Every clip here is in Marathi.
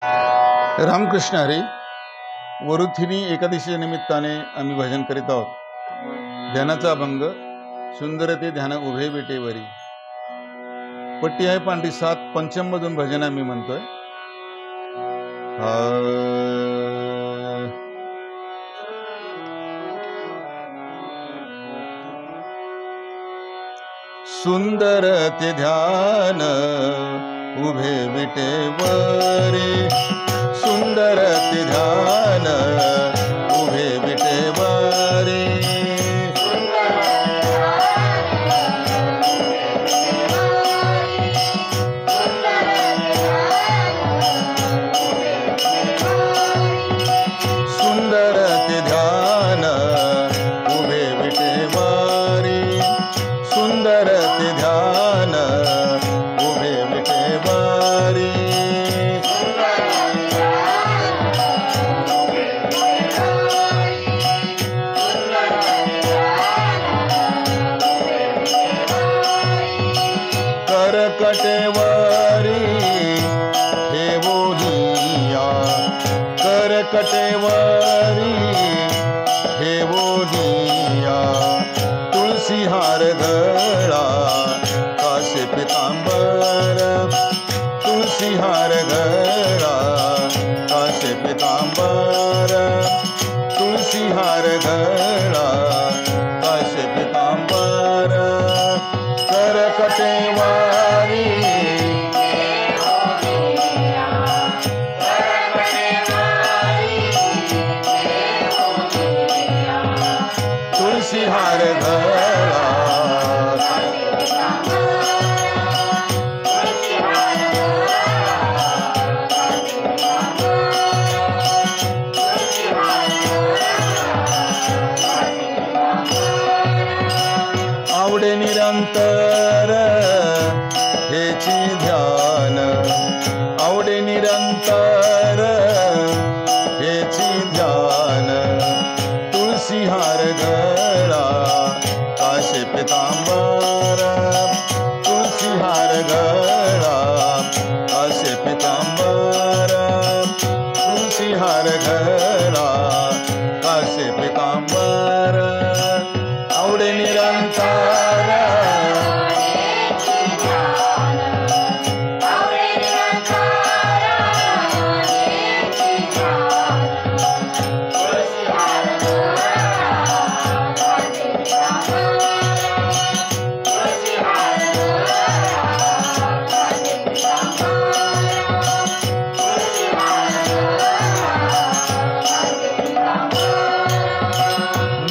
रामकृष्ण हरी. वरुथिनी एकादशीच्या निमित्ताने आम्ही भजन करीत आहोत. ध्यानाचा अभंग सुंदर ते ध्यान उभे बेटेवरी. पट्टी आहे पांढरी 7 पंचम मधून भजन आम्ही म्हणतोय. सुंदर ते ध्यान उभे विटेवरी. सुंदर ते ध्यान उभे विटेवरी. सुंदर ते ध्यान उभे विटेवरी. सुंदर ते ध्यान उभे विटेवरी. करकटेवरी ठेवोनिया. करकटेवरी ठेवोनिया. तुळसी हार गळा कासे पितांबर. तुळसी हार गळा कासे पितांबर. तुळसी हार गळा कासे पितांबर. करकटेवरी तुळसी हार गळा. आवडे निरंतर हेची ध्यान. आवडे निरंतर हेची ध्यान. तुळसी हार गळा काशे पितांबर. तुळसी हार गळा काशे पितांबर. तुळसी हार गळा काशे पितांबर. आवडे निरंतर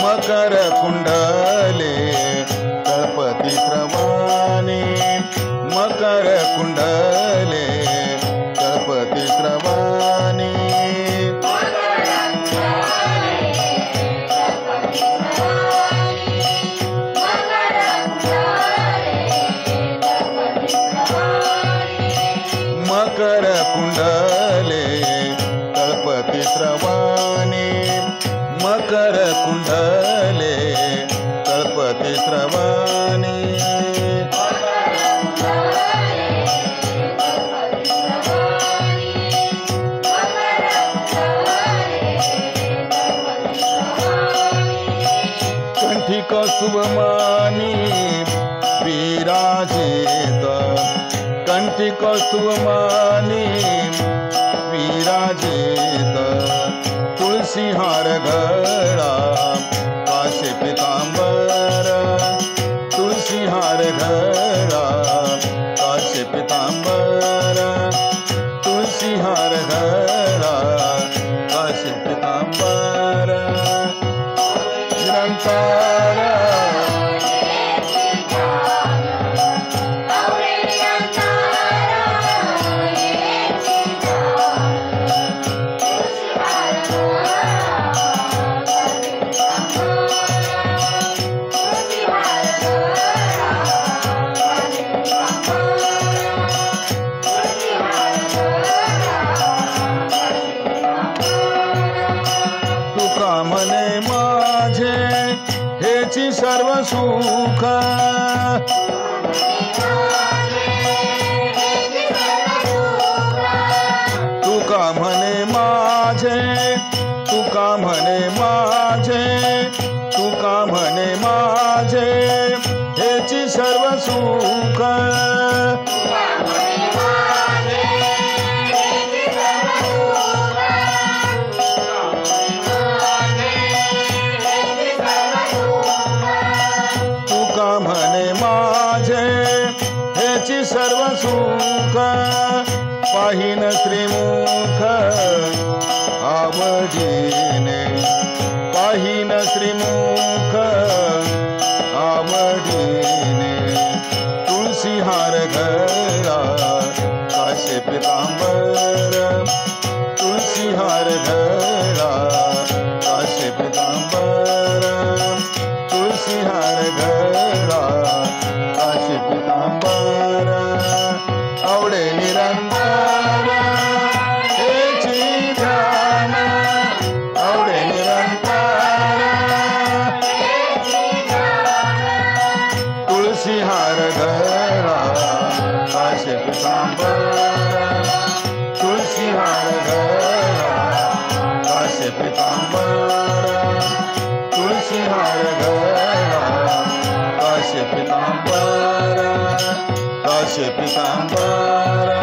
मकर कुंडले तळपती स्रवानी. मकर कुंडले तळपती स्रवानी. मकर कुंडले तळपती स्रवानी. मकर कुंडले तळपती स्रवानी. कंठी कौस्तुभमानी विराजित. कंठी कौस्तुभमानी विराजित. तुळसी हार गळा काशे पितांबर. तुळसी हार गळा काशे पितांबर. तुळसी हार गळा काशे पितांबर. निरंतर म्हणे माझे हेची सर्व सुख. तुका म्हणे माझे, तुका म्हणे माझे, तुका म्हणे माझे, हेची सर्व सुख. तुका म्हणे माझे, हेची सर्व सुख. पाहिन श्रीमुख आवडीने, पाहिन श्रीमुख आवडीने. तुळशी हार घरा काशे पितांबर, तुळशी हार घरा काशे पितांबर, तुळशी हार घरा काशे पितांबर. आवडे निरंतर हेची ध्यान, आवडे निरंतर तुळशी हार घरा काशे पितांबर, तुळशी हार घरा काशे पितांबर, तुळशी हार घरा काशे पितांबर, काशे पितांबर.